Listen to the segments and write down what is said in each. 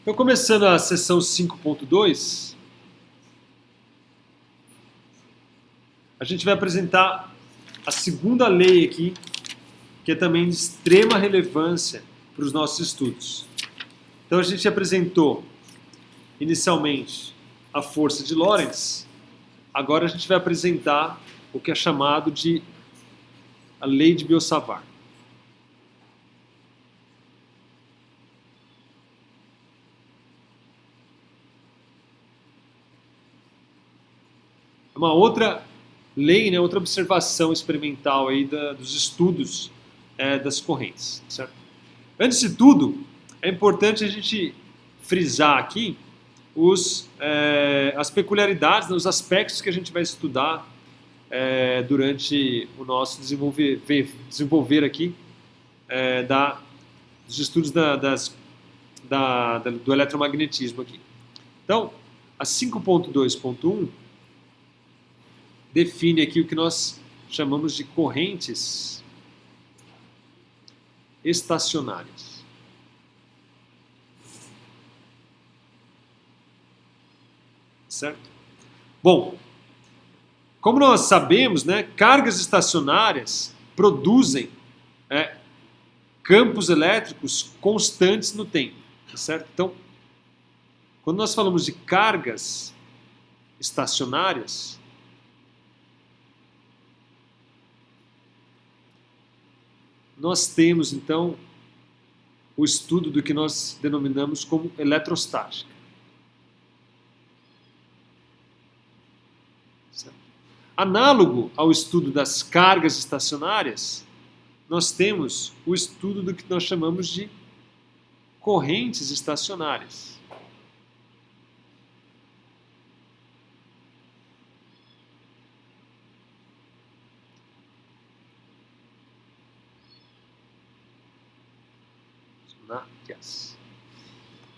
Então, começando a sessão 5.2, a gente vai apresentar a segunda lei aqui, que é também de extrema relevância para os nossos estudos. Então, a gente apresentou inicialmente a força de Lorentz, agora a gente vai apresentar o que é chamado de a lei de Biot-Savart. Uma outra lei, né, outra observação experimental aí dos estudos das correntes, certo? Antes de tudo, é importante a gente frisar aqui as peculiaridades, os aspectos que a gente vai estudar durante o nosso desenvolver aqui dos estudos do eletromagnetismo aqui. Então, a 5.2.1 define aqui o que nós chamamos de correntes estacionárias. Certo? Bom, como nós sabemos, né, cargas estacionárias produzem campos elétricos constantes no tempo. Certo? Então, quando nós falamos de cargas estacionárias, nós temos, então, o estudo do que nós denominamos como eletrostática. Certo? Análogo ao estudo das cargas estacionárias, nós temos o estudo do que nós chamamos de correntes estacionárias.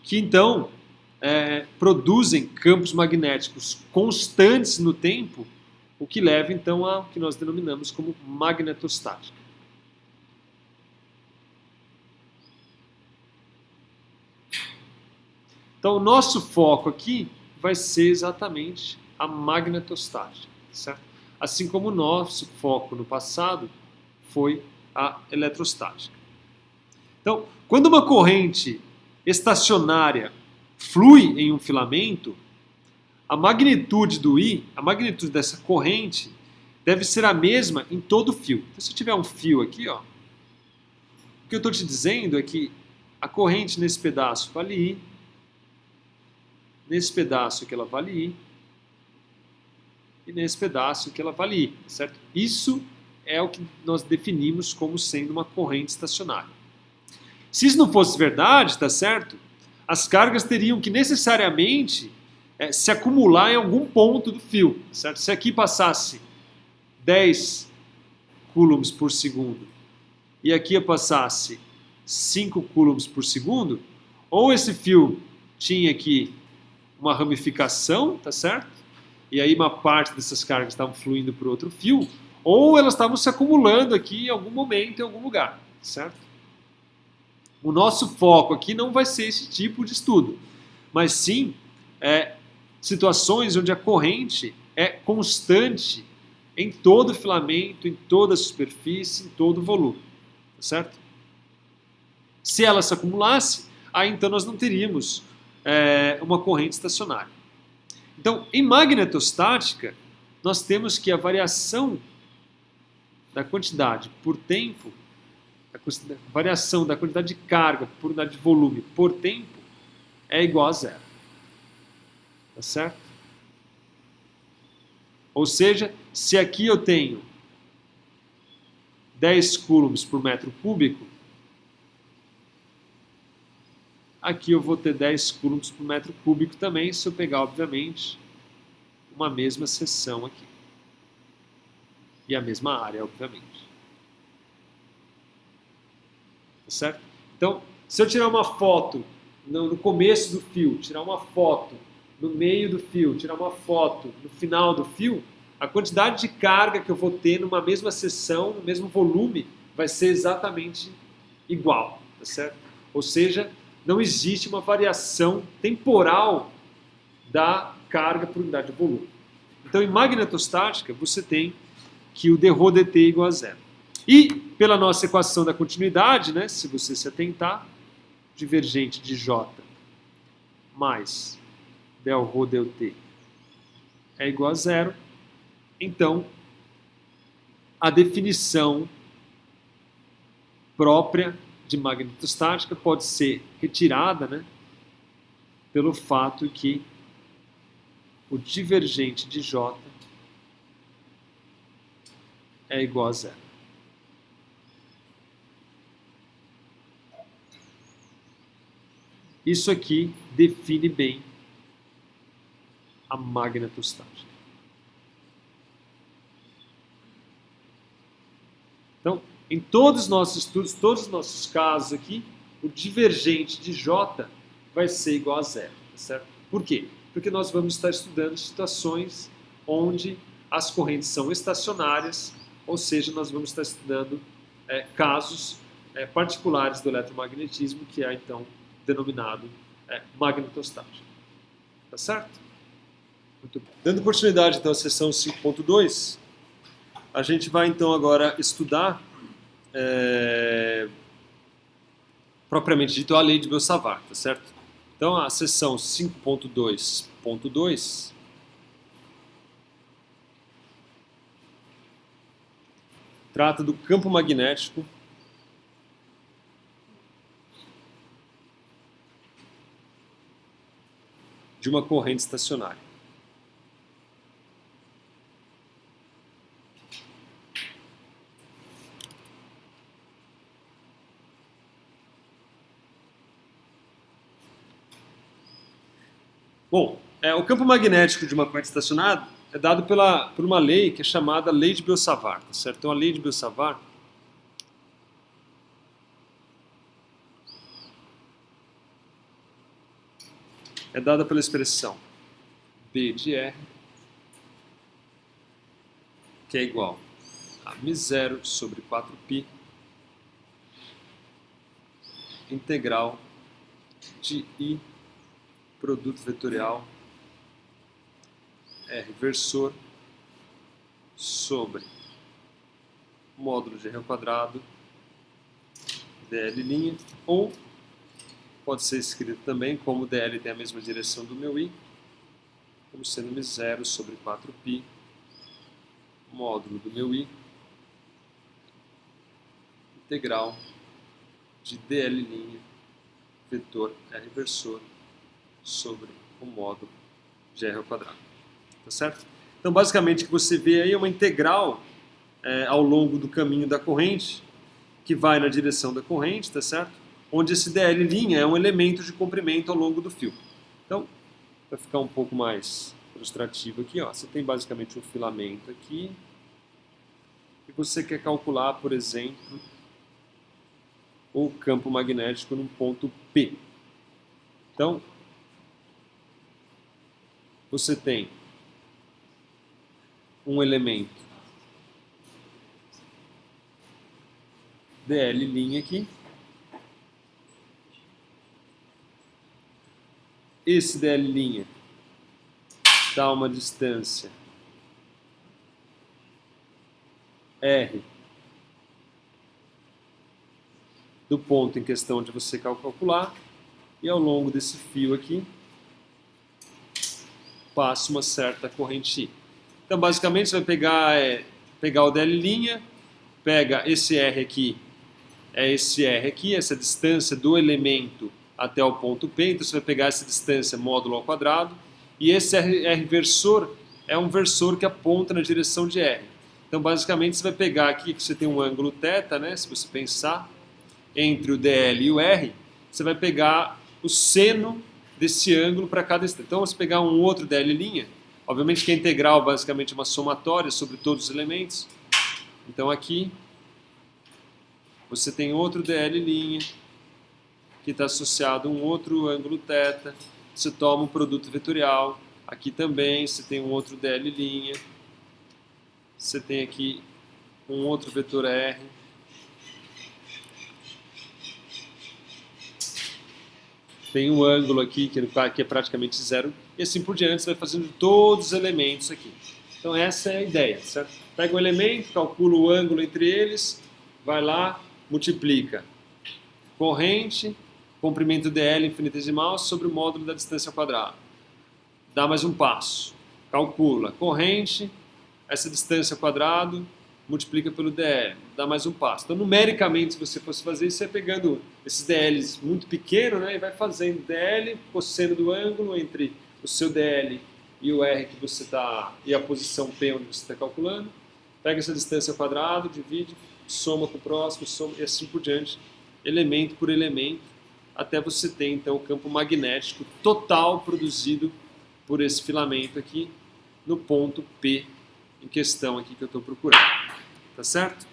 Que então produzem campos magnéticos constantes no tempo, o que leva então ao que nós denominamos como magnetostática. Então o nosso foco aqui vai ser exatamente a magnetostática, certo? Assim como o nosso foco no passado foi a eletrostática. Então, quando uma corrente estacionária flui em um filamento, a magnitude do I, a magnitude dessa corrente, deve ser a mesma em todo o fio. Então, se eu tiver um fio aqui, ó, o que eu estou te dizendo é que a corrente nesse pedaço vale I, nesse pedaço aqui ela vale I, e nesse pedaço aqui ela vale I, certo? Isso é o que nós definimos como sendo uma corrente estacionária. Se isso não fosse verdade, tá certo? As cargas teriam que necessariamente se acumular em algum ponto do fio, certo? Se aqui passasse 10 coulombs por segundo e aqui eu passasse 5 coulombs por segundo, ou esse fio tinha aqui uma ramificação, tá certo? E aí uma parte dessas cargas estavam fluindo para outro fio, ou elas estavam se acumulando aqui em algum momento, em algum lugar, certo? O nosso foco aqui não vai ser esse tipo de estudo, mas sim situações onde a corrente é constante em todo o filamento, em toda a superfície, em todo o volume, certo? Se ela se acumulasse, aí então nós não teríamos uma corrente estacionária. Então, em magnetostática, nós temos que a variação da quantidade por tempo, a variação da quantidade de carga por unidade de volume por tempo é igual a zero. Tá certo? Ou seja, se aqui eu tenho 10 coulombs por metro cúbico, aqui eu vou ter 10 coulombs por metro cúbico também, se eu pegar, obviamente, uma mesma seção aqui. E a mesma área, obviamente. Certo? Então, se eu tirar uma foto no começo do fio, tirar uma foto no meio do fio, tirar uma foto no final do fio, a quantidade de carga que eu vou ter numa mesma seção, no mesmo volume, vai ser exatamente igual, tá certo? Ou seja, não existe uma variação temporal da carga por unidade de volume. Então, em magnetostática, você tem que o dρ dt é igual a zero. E, pela nossa equação da continuidade, né, se você se atentar, divergente de J mais δρ dt é igual a zero, então a definição própria de magnetostática pode ser retirada, né, pelo fato que o divergente de J é igual a zero. Isso aqui define bem a magnetostática. Então, em todos os nossos estudos, todos os nossos casos aqui, o divergente de J vai ser igual a zero, tá certo? Por quê? Porque nós vamos estar estudando situações onde as correntes são estacionárias, ou seja, nós vamos estar estudando casos particulares do eletromagnetismo, que é então denominado magnetostática. Tá certo? Muito bem. Dando continuidade então à sessão 5.2, a gente vai então agora estudar propriamente dito a lei de Biot-Savart, tá certo? Então a sessão 5.2.2 trata do campo magnético de uma corrente estacionária. Bom, o campo magnético de uma corrente estacionária é dado por uma lei que é chamada lei de Biot-Savart, tá certo? Então a lei de Biot-Savart é dada pela expressão B de R, que é igual a μ0 sobre 4π integral de I produto vetorial R versor sobre módulo de R ao quadrado dl', ou pode ser escrito também como dl tem a mesma direção do meu I, como sendo μ0 sobre 4π módulo do meu I integral de dl' vetor R versor sobre o módulo de R ao quadrado. Tá certo? Então, basicamente, o que você vê aí é uma integral ao longo do caminho da corrente, que vai na direção da corrente, tá certo? Onde esse dl' é um elemento de comprimento ao longo do fio. Então, para ficar um pouco mais ilustrativo aqui, ó, você tem basicamente um filamento aqui, e você quer calcular, por exemplo, o campo magnético num ponto P. Então, você tem um elemento dl' aqui. Esse dl' dá uma distância R do ponto em questão onde você quer calcular, e ao longo desse fio aqui passa uma certa corrente I. Então, basicamente, você vai pegar o dl', pega esse R aqui, esse R aqui, essa distância do elemento até o ponto P, então você vai pegar essa distância módulo ao quadrado, e esse R versor é um versor que aponta na direção de R. Então, basicamente, você vai pegar aqui que você tem um ângulo θ, né, se você pensar, entre o dl e o R, você vai pegar o seno desse ângulo para cada instante. Então, se pegar um outro dl', obviamente que a integral basicamente é uma somatória sobre todos os elementos. Então, aqui você tem outro dl' que está associado a um outro ângulo θ. Você toma um produto vetorial. Aqui também você tem um outro dl'. Você tem aqui um outro vetor R. tem um ângulo aqui que é praticamente zero, e assim por diante, você vai fazendo todos os elementos aqui. Então essa é a ideia, certo? Pega um elemento, calcula o ângulo entre eles, vai lá, multiplica. Corrente, comprimento dl infinitesimal sobre o módulo da distância ao quadrado. Dá mais um passo. Calcula corrente, essa distância ao quadrado, multiplica pelo dl. Dá mais um passo. Então, numericamente, se você fosse fazer isso, você vai pegando esses dl's muito pequenos, né, e vai fazendo dl, cosseno do ângulo entre o seu dl e o r que você está, e a posição p onde você está calculando. Pega essa distância ao quadrado, divide, soma com o próximo, soma, e assim por diante, elemento por elemento, até você ter então o campo magnético total produzido por esse filamento aqui no ponto P em questão aqui que eu estou procurando. Tá certo?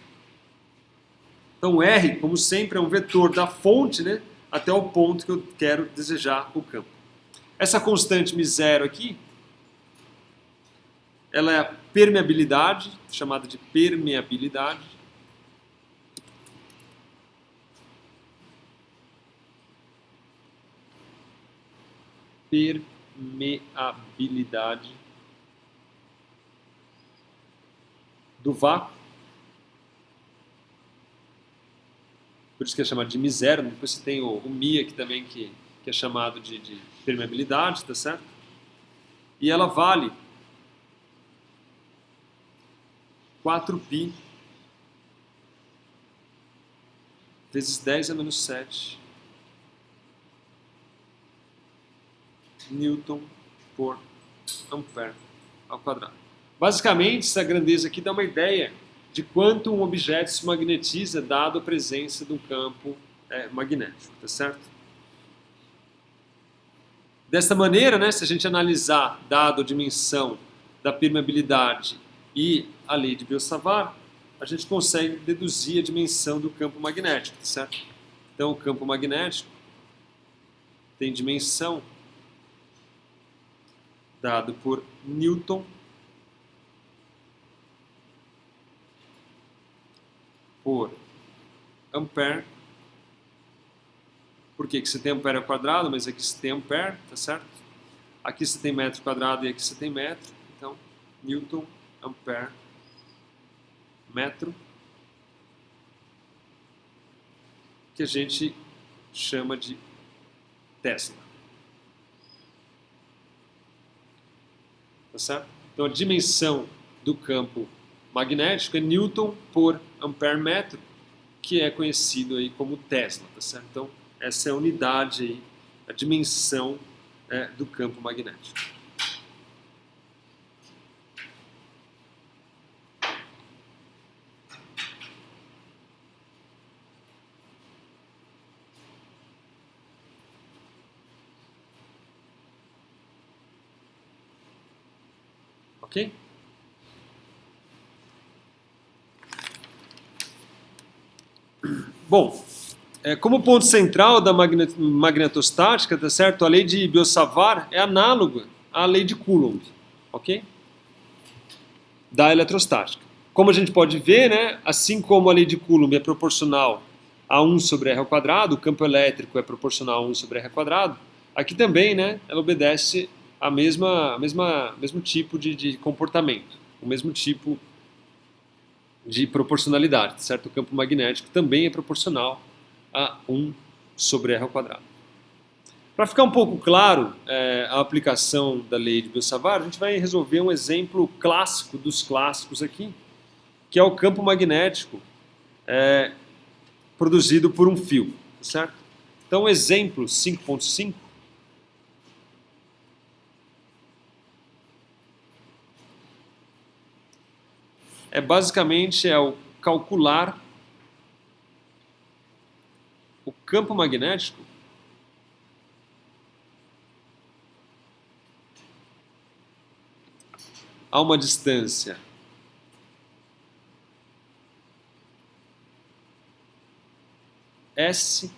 Então R, como sempre, é um vetor da fonte, né, até o ponto que eu quero desejar o campo. Essa constante μ0 aqui, ela é a permeabilidade, chamada de permeabilidade. Permeabilidade do vácuo. Por isso que é chamado de μ0. Depois você tem o μ aqui também, que é chamado de permeabilidade, tá certo? E ela vale 4π vezes 10 a menos 7 Newton por ampere ao quadrado. Basicamente, essa grandeza aqui dá uma ideia de quanto um objeto se magnetiza dado a presença de um campo magnético, tá certo? Desta maneira, né, se a gente analisar, dado a dimensão da permeabilidade e a lei de Biot-Savart, a gente consegue deduzir a dimensão do campo magnético, tá certo? Então, o campo magnético tem dimensão dado por Newton por ampere. Por que você tem ampere ao quadrado, mas aqui você tem ampere, tá certo? Aqui você tem metro quadrado e aqui você tem metro. Então, Newton, ampere, metro, que a gente chama de Tesla. Tá certo? Então, a dimensão do campo magnético é Newton por ampere metro, que é conhecido aí como Tesla, tá certo? Então, essa é a unidade aí, a dimensão do campo magnético. Ok? Bom, como ponto central da magnetostática, tá certo? A lei de Biot-Savart é análoga à lei de Coulomb, ok? Da eletrostática. Como a gente pode ver, né, assim como a lei de Coulomb é proporcional a 1 sobre r ao quadrado, o campo elétrico é proporcional a 1 sobre r ao quadrado, aqui também, né, ela obedece a mesmo tipo de comportamento, o mesmo tipo de proporcionalidade, certo? O campo magnético também é proporcional a 1 sobre r ao quadrado. Para ficar um pouco claro a aplicação da lei de Biot-Savart, a gente vai resolver um exemplo clássico dos clássicos aqui, que é o campo magnético produzido por um fio, certo? Então, exemplo 5.5 basicamente o calcular o campo magnético a uma distância S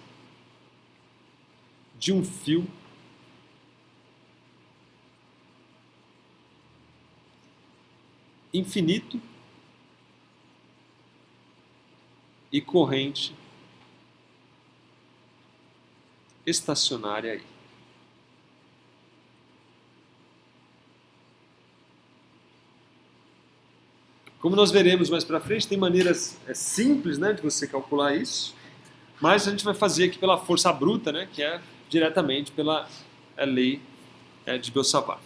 de um fio infinito e corrente estacionária aí. Como nós veremos mais para frente, tem maneiras simples, né, de você calcular isso, mas a gente vai fazer aqui pela força bruta, né, que é diretamente pela lei de Biot-Savart.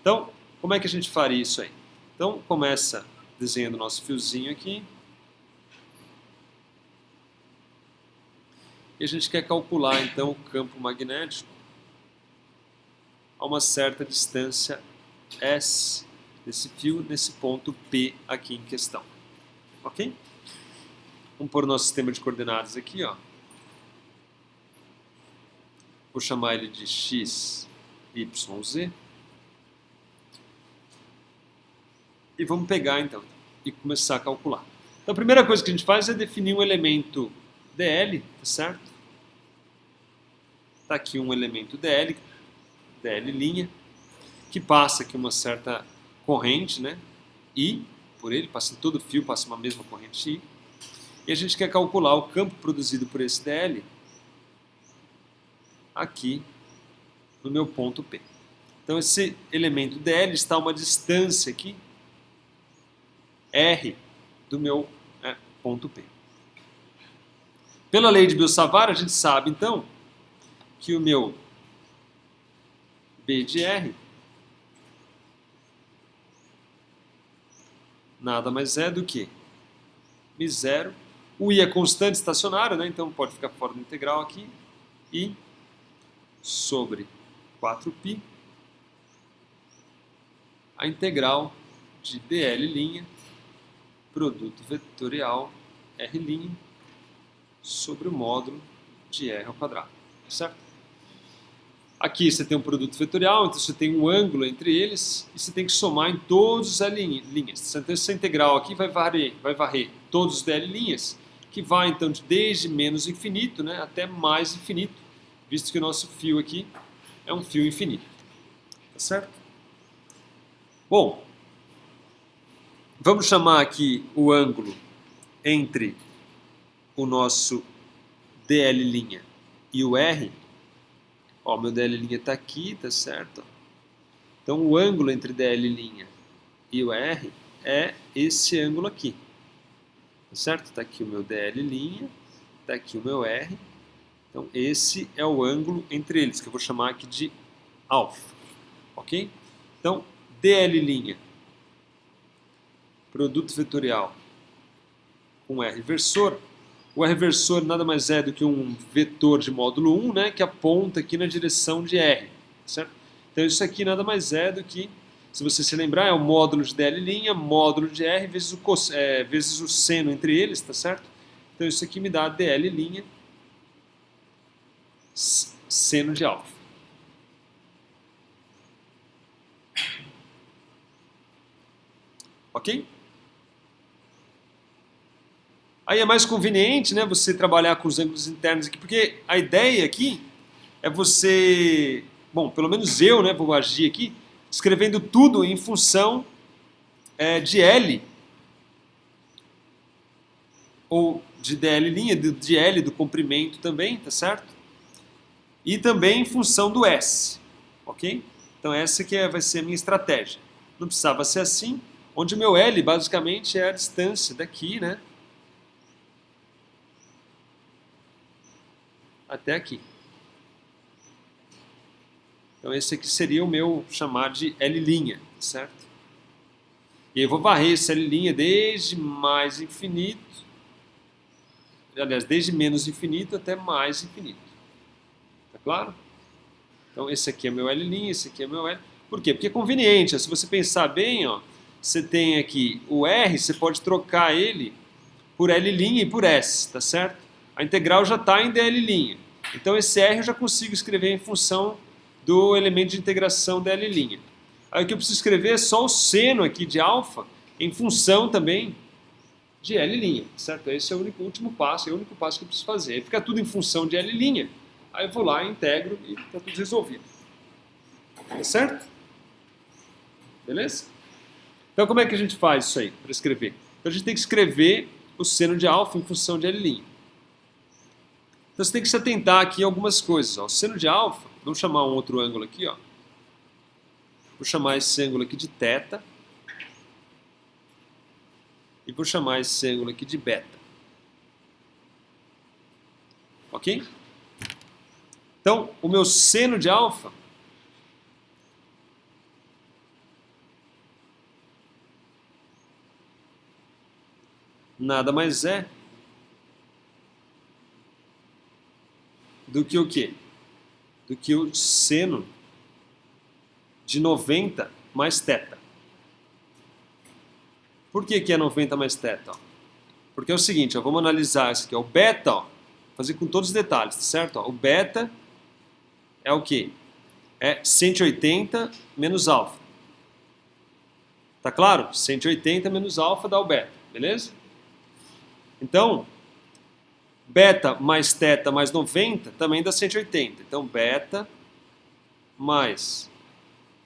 Então, como é que a gente faria isso aí? Então, começa desenhando o nosso fiozinho aqui. E a gente quer calcular, então, o campo magnético a uma certa distância S desse fio, nesse ponto P aqui em questão. Ok? Vamos pôr o nosso sistema de coordenadas aqui, ó. Vou chamar ele de x, y, z. E vamos pegar, então, e começar a calcular. Então, a primeira coisa que a gente faz é definir um elemento dl, tá certo? Está aqui um elemento dl, dl', que passa aqui uma certa corrente, né? I, por ele, passa em todo o fio, passa uma mesma corrente I. E a gente quer calcular o campo produzido por esse dl aqui no meu ponto P. Então, esse elemento dl está a uma distância aqui, R, do meu ponto P. Pela lei de Biot-Savart, a gente sabe, então, que o meu B de R nada mais é do que μ0. O I é constante estacionário, né? Então pode ficar fora do integral aqui. I sobre 4π, a integral de dl', produto vetorial R' sobre o módulo de R ao quadrado. Certo? Aqui você tem um produto vetorial, então você tem um ângulo entre eles e você tem que somar em todas as linhas. Então essa integral aqui vai varrer todos os dl', que vai então desde menos infinito, né, até mais infinito, visto que o nosso fio aqui é um fio infinito. Tá certo? Bom, vamos chamar aqui o ângulo entre o nosso dl' e o R. Ó, meu dl' está aqui, tá certo? Então o ângulo entre dl' e o R é esse ângulo aqui. Tá certo? Está aqui o meu dl', está aqui o meu R. Então esse é o ângulo entre eles, que eu vou chamar aqui de alfa. Ok? Então dl', produto vetorial com R versor. O R versor nada mais é do que um vetor de módulo 1, né, que aponta aqui na direção de R. Certo? Então isso aqui nada mais é do que, se você se lembrar, é o módulo de dl', módulo de R vezes o seno entre eles, tá certo? Então isso aqui me dá dl' seno de alfa. Ok? Aí é mais conveniente, né, você trabalhar com os ângulos internos aqui, porque a ideia aqui é você, bom, pelo menos eu, né, vou agir aqui, escrevendo tudo em função de L, ou de dl', de L do comprimento também, tá certo? E também em função do S, ok? Então essa que vai ser a minha estratégia. Não precisava ser assim, onde o meu L basicamente é a distância daqui, né, até aqui. Então esse aqui seria o meu chamar de L', certo? E eu vou varrer esse L' desde mais infinito, aliás, desde menos infinito até mais infinito. Tá claro? Então esse aqui é meu L', esse aqui é meu L. Por quê? Porque é conveniente. Se você pensar bem, ó, você tem aqui o R, você pode trocar ele por L' e por S, tá certo? A integral já está em dl'. Então esse R eu já consigo escrever em função do elemento de integração dl'. Aí o que eu preciso escrever é só o seno aqui de alfa em função também de L', certo? Esse é o último passo, é o único passo que eu preciso fazer. Aí fica tudo em função de L', aí eu vou lá, integro e está tudo resolvido. Tá certo? Beleza? Então como é que a gente faz isso aí para escrever? Então a gente tem que escrever o seno de alfa em função de L'. Então você tem que se atentar aqui a algumas coisas. Ó. O seno de alfa, vamos chamar um outro ângulo aqui, ó. Vou chamar esse ângulo aqui de θ. E vou chamar esse ângulo aqui de beta. Ok? Então, o meu seno de alfa nada mais é do que o quê? Do que o seno de 90 mais θ. Por que é 90 mais θ? Porque é o seguinte, ó, vamos analisar isso aqui. Ó, o beta, ó, fazer com todos os detalhes, tá certo? Ó, o beta é o quê? É 180 menos alfa. Tá claro? 180 menos alfa dá o beta, beleza? Então, beta mais θ mais 90 também dá 180. Então, beta mais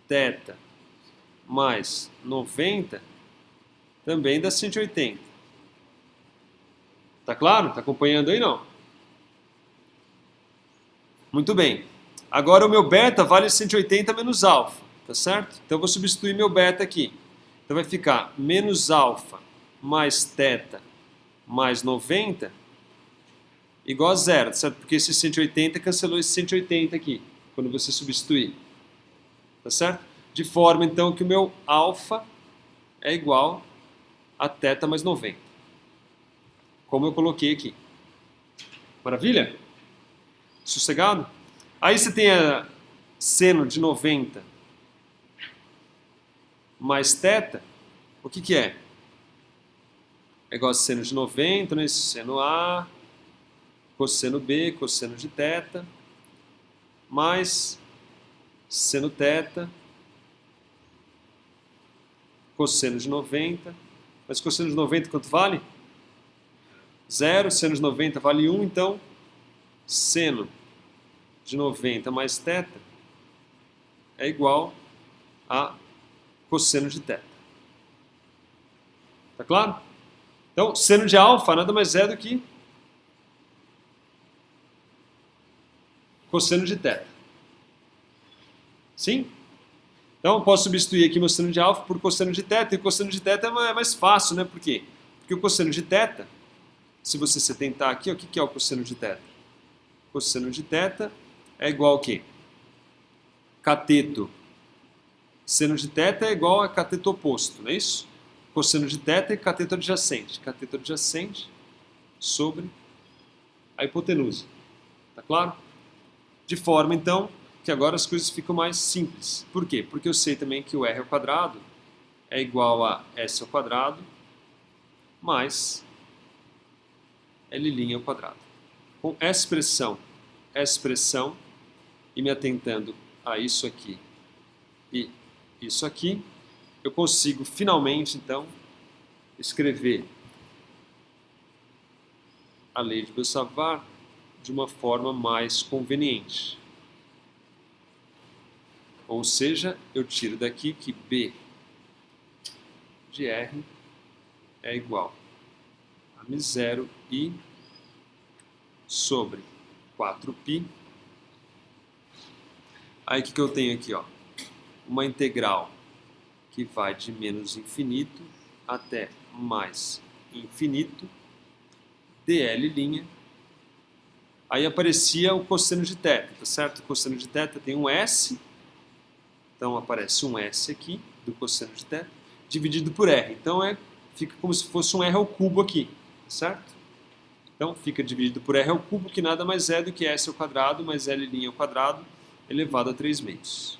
θ mais 90 também dá 180. Tá claro? Tá acompanhando aí, não? Muito bem. Agora o meu beta vale 180 menos alfa, tá certo? Então eu vou substituir meu beta aqui. Então vai ficar menos alfa mais θ mais 90 igual a zero, tá certo? Porque esse 180 cancelou esse 180 aqui, quando você substituir. Tá certo? De forma, então, que o meu alfa é igual a θ mais 90. Como eu coloquei aqui. Maravilha? Sossegado? Aí você tem a seno de 90 mais θ. O que é? É igual a seno de 90, né? Seno A, cosseno B, cosseno de θ, mais seno θ, cosseno de 90. Mas cosseno de 90 quanto vale? 0. Seno de 90 vale 1, então seno de 90 mais θ é igual a cosseno de θ. Tá claro? Então, seno de alfa nada mais é do que cosseno de θ. Sim? Então, eu posso substituir aqui meu seno de alfa por cosseno de θ, e o cosseno de θ é mais fácil, né? Por quê? Porque o cosseno de θ, se você se atentar aqui, ó, o que é o cosseno de θ? Cosseno de θ é igual ao quê? Cateto. Seno de θ é igual a cateto oposto, não é isso? Cosseno de θ é cateto adjacente. Cateto adjacente sobre a hipotenusa. Tá claro? De forma, então, que agora as coisas ficam mais simples. Por quê? Porque eu sei também que o r ao quadrado é igual a s ao quadrado mais l' ao quadrado. Com essa expressão, e me atentando a isso aqui e isso aqui, eu consigo finalmente, então, escrever a lei de Boissavart de uma forma mais conveniente. Ou seja, eu tiro daqui que B de R é igual a μ0 I sobre 4π. Aí o que eu tenho aqui? Ó? Uma integral que vai de menos infinito até mais infinito, dl'. Aí aparecia o cosseno de θ, tá certo? O cosseno de θ tem um S, então aparece um S aqui, do cosseno de θ, dividido por R. Então fica como se fosse um R ao cubo aqui, tá certo? Então fica dividido por R ao cubo, que nada mais é do que S ao quadrado mais L' ao quadrado elevado a 3 meios.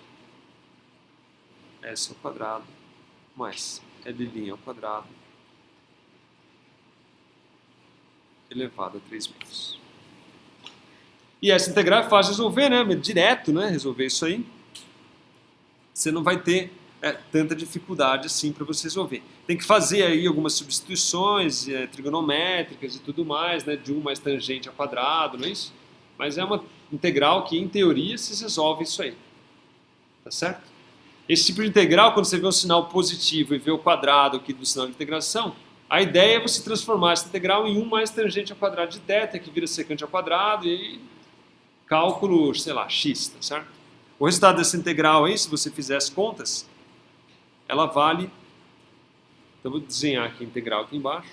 S ao quadrado mais L' ao quadrado elevado a 3 meios. E essa integral é fácil de resolver, né? Direto, né? Resolver isso aí. Você não vai ter tanta dificuldade assim para você resolver. Tem que fazer aí algumas substituições trigonométricas e tudo mais, né? De 1 mais tangente ao quadrado, não é isso? Mas é uma integral que, em teoria, se resolve isso aí. Tá certo? Esse tipo de integral, quando você vê um sinal positivo e vê o quadrado aqui do sinal de integração, A ideia é você transformar essa integral em 1 mais tangente ao quadrado de θ, que vira secante ao quadrado, e aí cálculo, sei lá, x, tá certo? O resultado dessa integral aí, se você fizer as contas, ela vale... Então, vou desenhar aqui a integral aqui embaixo.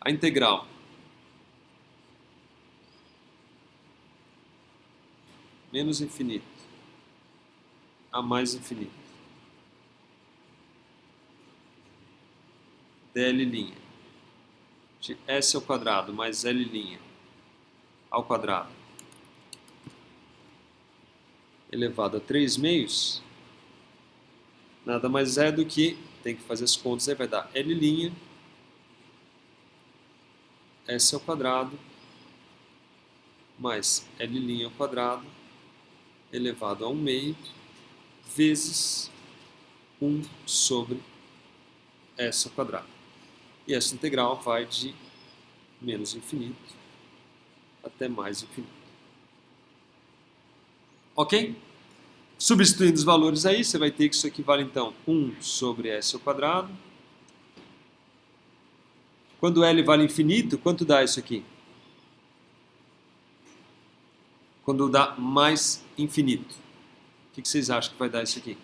A integral menos infinito a mais infinito dl' de s ao quadrado mais l' ao quadrado elevado a 3 meios, nada mais é do que, tem que fazer as contas, aí vai dar l' s ao quadrado mais l' ao quadrado elevado a 1 meio vezes 1 sobre s ao quadrado. E essa integral vai de menos infinito até mais infinito. Ok? Substituindo os valores aí, você vai ter que isso aqui vale então 1 sobre s ao quadrado. Quando L vale infinito, quanto dá isso aqui? Quando dá mais infinito. O que vocês acham que vai dar isso aqui?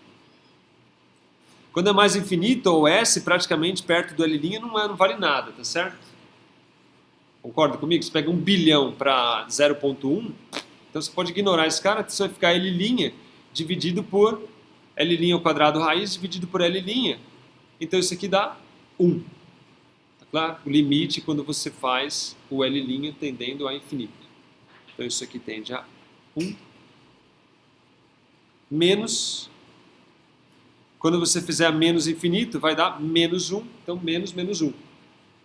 Quando é mais infinito, ou S praticamente perto do L' não vale nada, tá certo? Concorda comigo? Você pega 1 bilhão para 0,1, então você pode ignorar esse cara, você vai ficar L' dividido por L' ao quadrado raiz dividido por L'. Então isso aqui dá 1. Tá claro? O limite quando você faz o L' tendendo a infinito. Então isso aqui tende a 1 menos, quando você fizer a menos infinito, vai dar menos 1, então menos menos 1.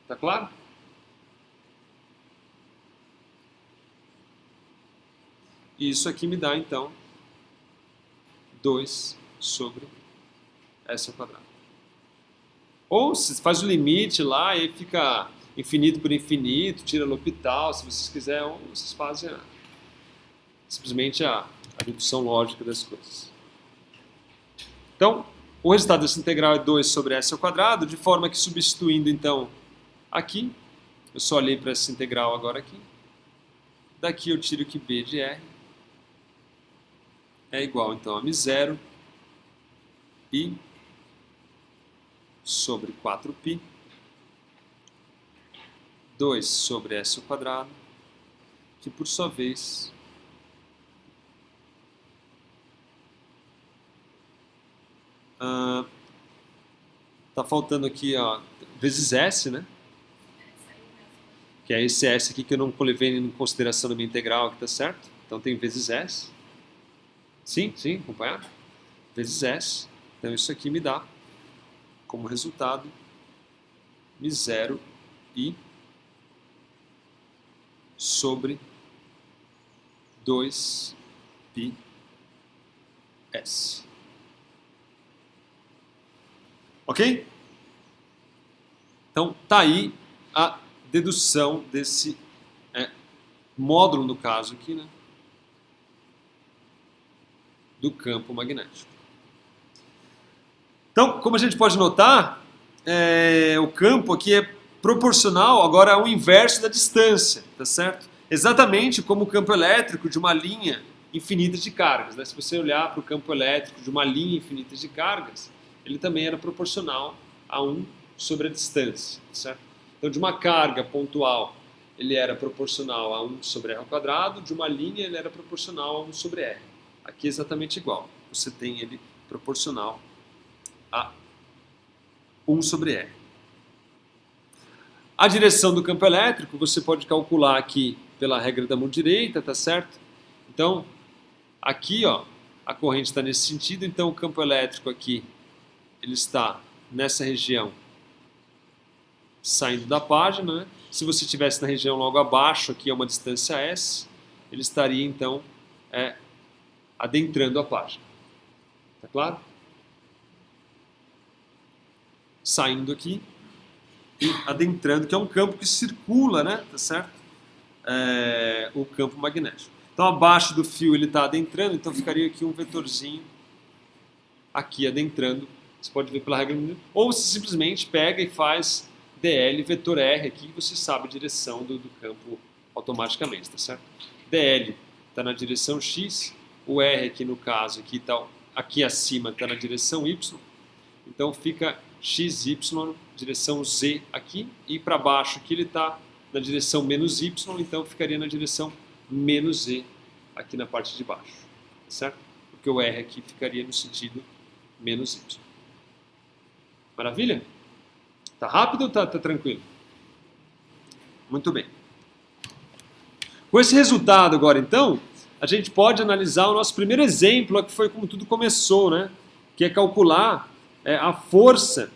Tá claro? E isso aqui me dá, então, 2 sobre s ao quadrado. Ou se faz o limite lá e fica infinito por infinito, tira L'Hopital, se vocês quiserem, ou vocês fazem simplesmente a redução lógica das coisas. Então, o resultado dessa integral é 2 sobre s ao quadrado, de forma que substituindo então aqui, eu só olhei para essa integral agora aqui, daqui eu tiro que b de r é igual então a μ0 i sobre 4π 2 sobre s ao quadrado, que por sua vez tá faltando aqui, ó, vezes s, né? Que é esse s aqui que eu não levei em consideração na minha integral, que tá certo? Então tem vezes s. Sim, acompanhar? Vezes s. Então isso aqui me dá, como resultado, μ0 i sobre 2π s. Ok? Então, tá aí a dedução desse módulo, no caso aqui, né, do campo magnético. Então, como a gente pode notar, o campo aqui é proporcional agora ao inverso da distância, tá certo? Exatamente como o campo elétrico de uma linha infinita de cargas, né? Se você olhar para o campo elétrico de uma linha infinita de cargas, ele também era proporcional a 1 sobre a distância, certo? Então, de uma carga pontual, ele era proporcional a 1 sobre r ao quadrado, de uma linha ele era proporcional a 1 sobre r. Aqui é exatamente igual, você tem ele proporcional a 1 sobre r. A direção do campo elétrico você pode calcular aqui pela regra da mão direita, tá certo? Então, aqui, ó, a corrente está nesse sentido, então o campo elétrico aqui ele está nessa região saindo da página, né? Se você estivesse na região logo abaixo, aqui é uma distância s, ele estaria então adentrando a página. Tá claro? Saindo aqui e adentrando, que é um campo que circula, né? Tá certo? O campo magnético. Então abaixo do fio ele está adentrando, então ficaria aqui um vetorzinho aqui adentrando, Você pode ver pela regra, ou você simplesmente pega e faz DL vetor R aqui, você sabe a direção do campo automaticamente, tá certo? DL está na direção X, o R aqui no caso, aqui acima está na direção Y, então fica XY, direção Z aqui, e para baixo aqui ele está na direção menos Y, então ficaria na direção menos Z aqui na parte de baixo, tá certo? Porque o R aqui ficaria no sentido menos Y. Maravilha? Tá rápido ou tá tranquilo? Muito bem. Com esse resultado agora, então, a gente pode analisar o nosso primeiro exemplo, que foi como tudo começou, né? Que é calcular a força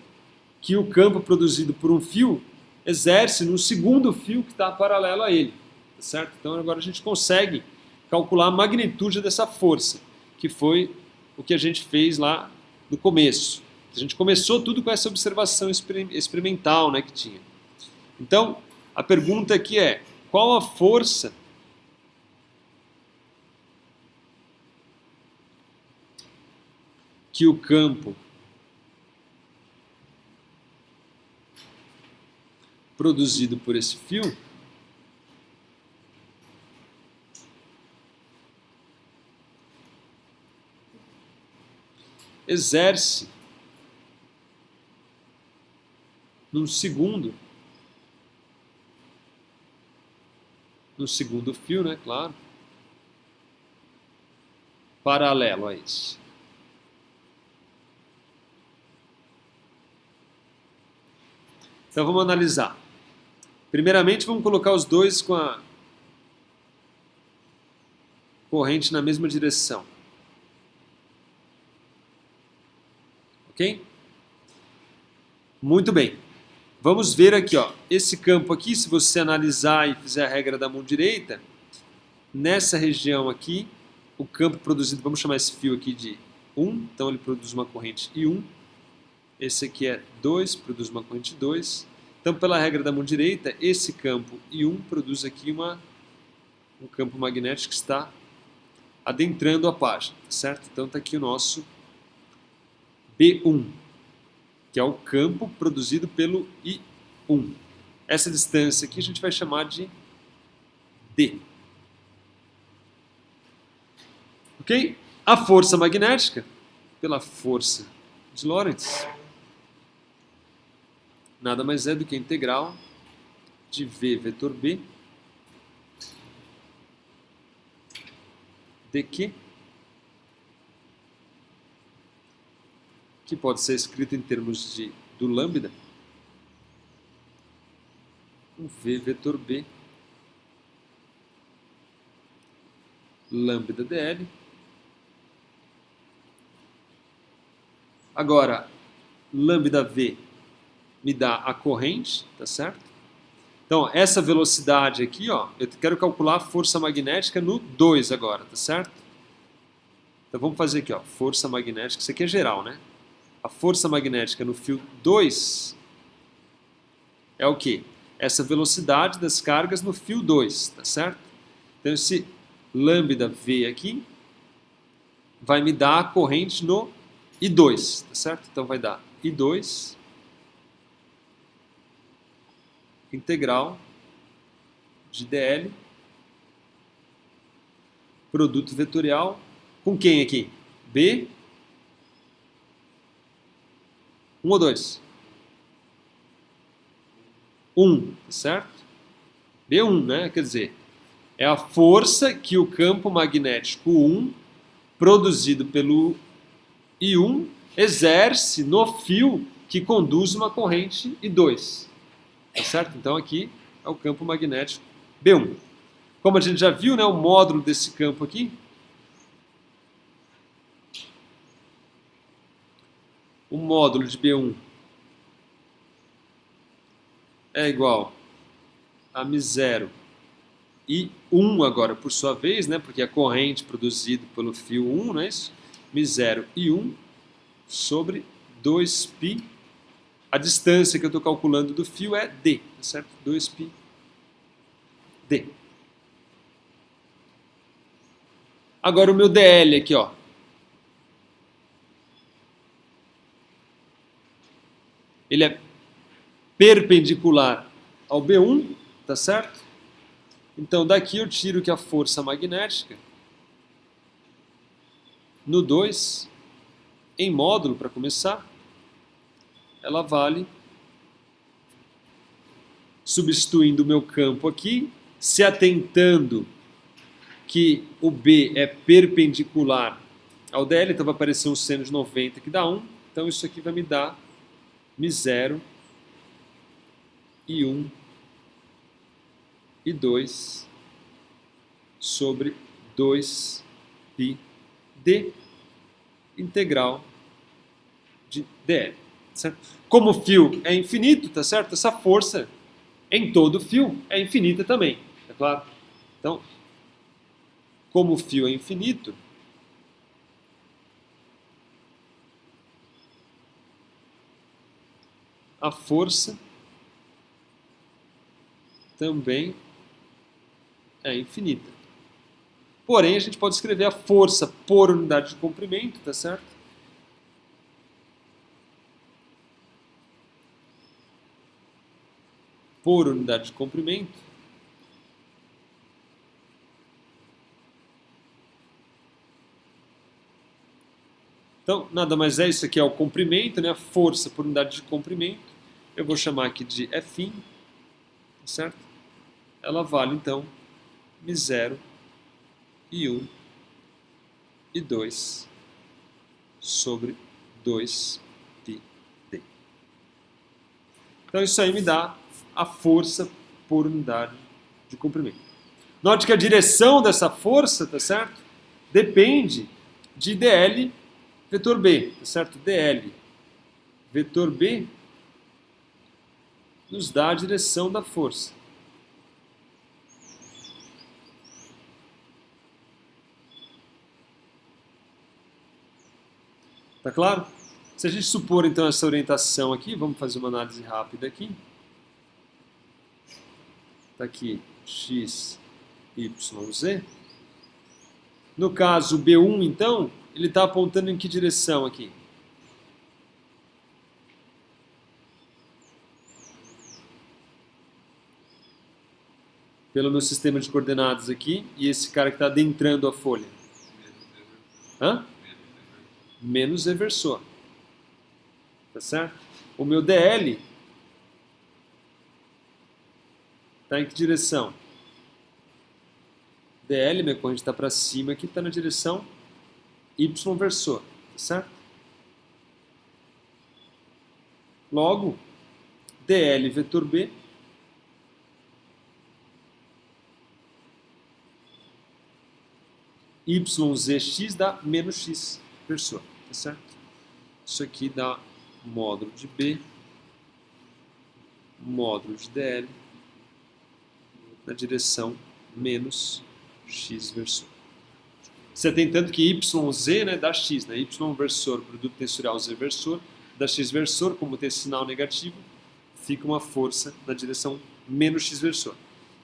que o campo produzido por um fio exerce no segundo fio que está paralelo a ele, tá certo? Então agora a gente consegue calcular a magnitude dessa força, que foi o que a gente fez lá no começo. A gente começou tudo com essa observação experimental, né, que tinha. Então, a pergunta aqui é, qual a força que o campo produzido por esse fio exerce no segundo fio, né, claro, paralelo a esse. Então vamos analisar. Primeiramente vamos colocar os dois com a corrente na mesma direção. Ok? Muito bem. Vamos ver aqui, ó, esse campo aqui, se você analisar e fizer a regra da mão direita, nessa região aqui, o campo produzido, vamos chamar esse fio aqui de 1, então ele produz uma corrente I1. Esse aqui é 2, produz uma corrente 2. Então, pela regra da mão direita, esse campo I1 produz aqui um campo magnético que está adentrando a página, certo? Então está aqui o nosso B1, que é o campo produzido pelo I1. Essa distância aqui a gente vai chamar de D. Ok? A força magnética, pela força de Lorentz, nada mais é do que a integral de V vetor B dq, que pode ser escrito em termos do lambda, um V vetor B lambda dl. Agora, lambda V me dá a corrente, tá certo? Então, essa velocidade aqui, ó, eu quero calcular a força magnética no 2 agora, tá certo? Então vamos fazer aqui, ó, força magnética, isso aqui é geral, né? A força magnética no fio 2 é o quê? Essa velocidade das cargas no fio 2, tá certo? Então esse lambda V aqui vai me dar a corrente no I2, tá certo? Então vai dar I2 integral de dl produto vetorial com quem aqui? B 1 ou 2? 1, certo? B1, né? Quer dizer, é a força que o campo magnético 1 produzido pelo I1 exerce no fio que conduz uma corrente I2. Tá certo? Então aqui é o campo magnético B1. Como a gente já viu, né, o módulo desse campo aqui, o módulo de B1 é igual a μ0 e 1 agora, por sua vez, né, porque é a corrente produzida pelo fio 1, não é isso? μ0 e 1 sobre 2π. A distância que eu estou calculando do fio é d, tá certo? 2π d. Agora o meu dl aqui, ó. ele é perpendicular ao B1, tá certo? Então daqui eu tiro que a força magnética no 2, em módulo, para começar, ela vale, substituindo o meu campo aqui, se atentando que o B é perpendicular ao DL, então vai aparecer um seno de 90 que dá 1, então isso aqui vai me dar μ0 e 1 e 2 sobre 2πd integral de dl. Certo? Como o fio é infinito, tá certo? Essa força em todo o fio é infinita também, é claro? Então, como o fio é infinito, a força também é infinita. Porém, a gente pode escrever a força por unidade de comprimento, tá certo? Por unidade de comprimento. Então, nada mais é, isso aqui é o comprimento, né? A força por unidade de comprimento. Eu vou chamar aqui de F, certo? Ela vale, então, μ0 e 1 e 2 sobre 2πd. Então, isso aí me dá a força por unidade de comprimento. Note que a direção dessa força, tá certo? Depende de dl vetor B, tá certo? dl vetor B nos dá a direção da força. Tá claro? Se a gente supor então essa orientação aqui, vamos fazer uma análise rápida aqui. Tá aqui x, y, z. No caso B1, então, ele está apontando em que direção aqui? Pelo meu sistema de coordenadas aqui, e esse cara que está adentrando a folha. Hã? Menos eversor. Tá certo? O meu DL está em que direção? DL, minha corrente está para cima aqui, está na direção y versor. Tá certo? Logo, DL vetor B YZX dá menos X versor, tá certo? Isso aqui dá módulo de B, módulo de DL, na direção menos X versor. Você tem tanto que YZ, né, dá X, né? Y versor, produto tensorial Z versor, dá X versor, como tem esse sinal negativo, fica uma força na direção menos X versor.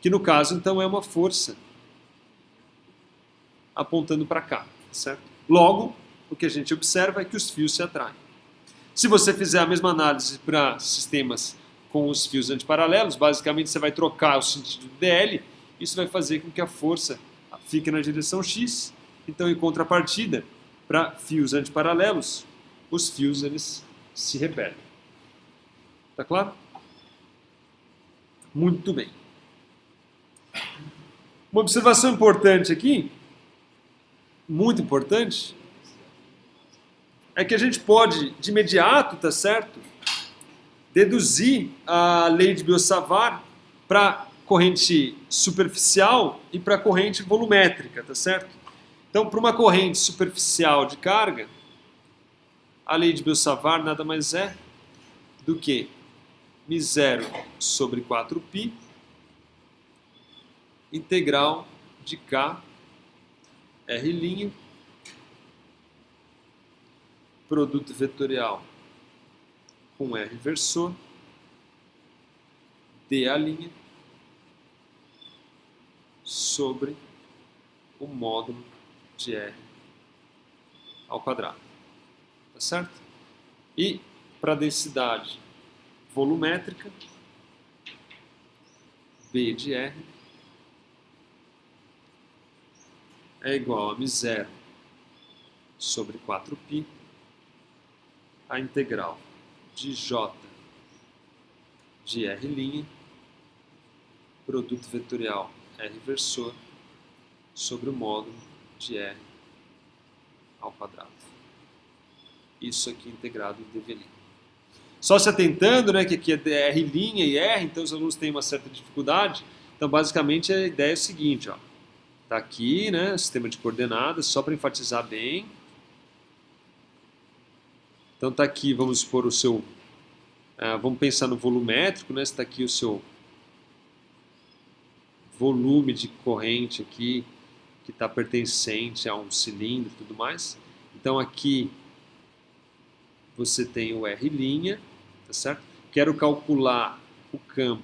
Que no caso, então, é uma força apontando para cá, certo? Logo, o que a gente observa é que os fios se atraem. Se você fizer a mesma análise para sistemas com os fios antiparalelos, basicamente você vai trocar o sentido do DL, isso vai fazer com que a força fique na direção X. Então, em contrapartida, para fios antiparalelos, os fios eles se repetem. Tá claro? Muito bem. Uma observação importante aqui, muito importante, é que a gente pode, de imediato, tá certo, deduzir a lei de Biot-Savart para corrente superficial e para corrente volumétrica, tá certo? Então, para uma corrente superficial de carga, a lei de Biot-Savart nada mais é do que μ0 sobre 4π integral de K R', produto vetorial com R versor, dA' sobre o módulo de R ao quadrado. Tá certo? E para a densidade volumétrica, B de R, é igual a μ0 sobre 4π, a integral de J de R', produto vetorial R versor, sobre o módulo de R ao quadrado. Isso aqui integrado em dV'. Só se atentando, né, que aqui é R' e R, então os alunos têm uma certa dificuldade. Então, basicamente, a ideia é a seguinte, ó. Tá aqui, né, sistema de coordenadas, só para enfatizar bem. Então, tá aqui, vamos supor o seu... vamos pensar no volumétrico, né, está aqui o seu volume de corrente aqui, que está pertencente a um cilindro e tudo mais. Então, aqui você tem o R', tá certo? Quero calcular o campo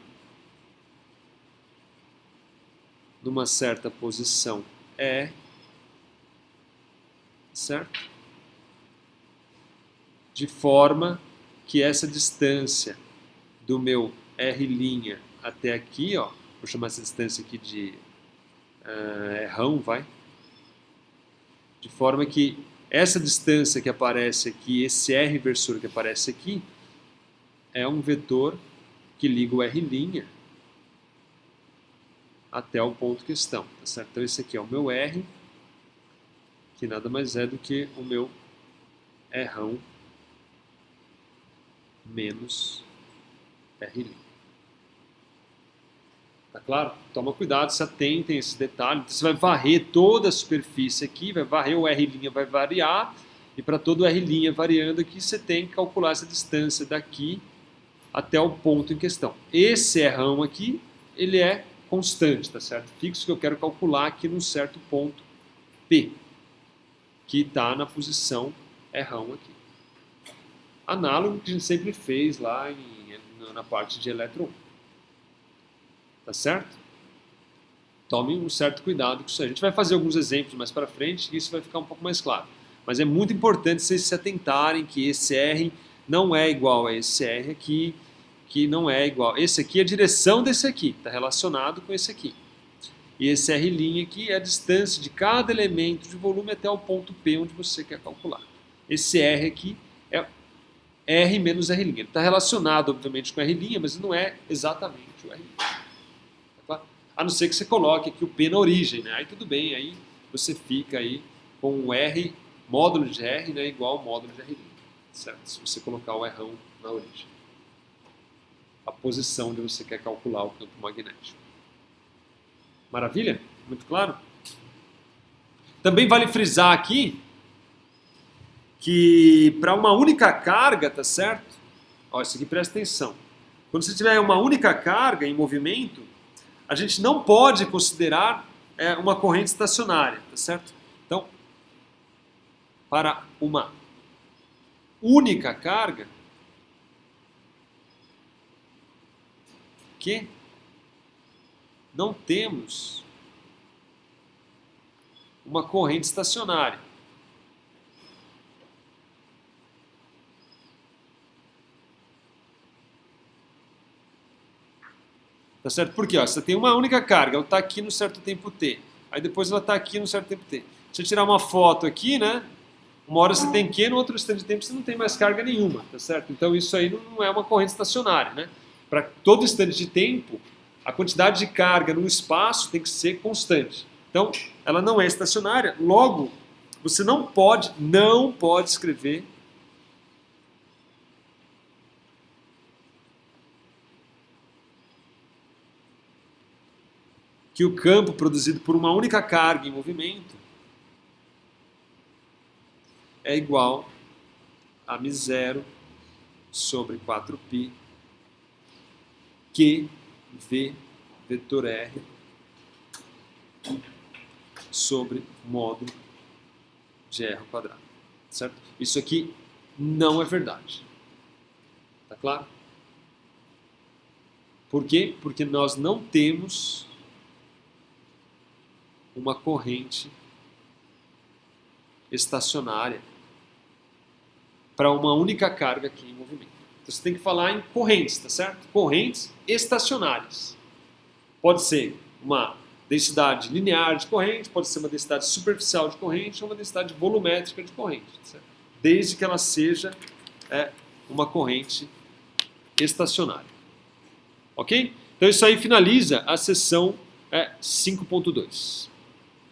numa certa posição E, certo? De forma que essa distância do meu R' até aqui, ó, vou chamar essa distância aqui de rão, vai? De forma que essa distância que aparece aqui, esse R versor que aparece aqui, é um vetor que liga o R' até o ponto questão, tá certo? Então esse aqui é o meu R, que nada mais é do que o meu Rão menos R'. Tá claro? Toma cuidado, se atentem a esses detalhes. Você vai varrer toda a superfície aqui, vai varrer o R' vai variar, e para todo o R' variando aqui, você tem que calcular essa distância daqui até o ponto em questão. Esse Rão aqui, ele é constante, tá certo? Fixo que eu quero calcular aqui num certo ponto P, que está na posição Rão aqui. Análogo que a gente sempre fez lá na parte de elétron 1. Tá certo? Tome um certo cuidado com isso aí. A gente vai fazer alguns exemplos mais para frente e isso vai ficar um pouco mais claro. Mas é muito importante vocês se atentarem que esse R não é igual a esse R aqui, que não é igual. Esse aqui é a direção desse aqui, está relacionado com esse aqui. E esse R' aqui é a distância de cada elemento de volume até o ponto P onde você quer calcular. Esse R aqui é R menos R'. Ele está relacionado, obviamente, com R', mas não é exatamente o R'. A não ser que você coloque aqui o P na origem, né? Aí tudo bem, aí você fica aí com o R, módulo de R, né, igual ao módulo de R', certo? Se você colocar o Rão na origem. A posição onde você quer calcular o campo magnético. Maravilha? Muito claro? Também vale frisar aqui que para uma única carga, tá certo? Ó, isso aqui presta atenção. Quando você tiver uma única carga em movimento, a gente não pode considerar uma corrente estacionária, tá certo? Então, para uma única carga, que não temos uma corrente estacionária. Tá certo? Porque ó, você tem uma única carga, ela está aqui no certo tempo t. Aí depois ela está aqui no certo tempo t. Se eu tirar uma foto aqui, né? Uma hora você tem Q, no outro instante de tempo você não tem mais carga nenhuma, tá certo? Então isso aí não é uma corrente estacionária, né? Para todo instante de tempo, a quantidade de carga no espaço tem que ser constante. Então, ela não é estacionária, logo, você não pode escrever que o campo produzido por uma única carga em movimento é igual a μ0 sobre 4π Q V vetor R sobre módulo de R ao quadrado, certo? Isso aqui não é verdade. Tá claro? Por quê? Porque nós não temos uma corrente estacionária para uma única carga aqui em movimento. Você tem que falar em correntes, tá certo? Correntes estacionárias. Pode ser uma densidade linear de corrente, pode ser uma densidade superficial de corrente ou uma densidade volumétrica de corrente, tá certo? Desde que ela seja uma corrente estacionária. Ok? Então isso aí finaliza a seção 5.2.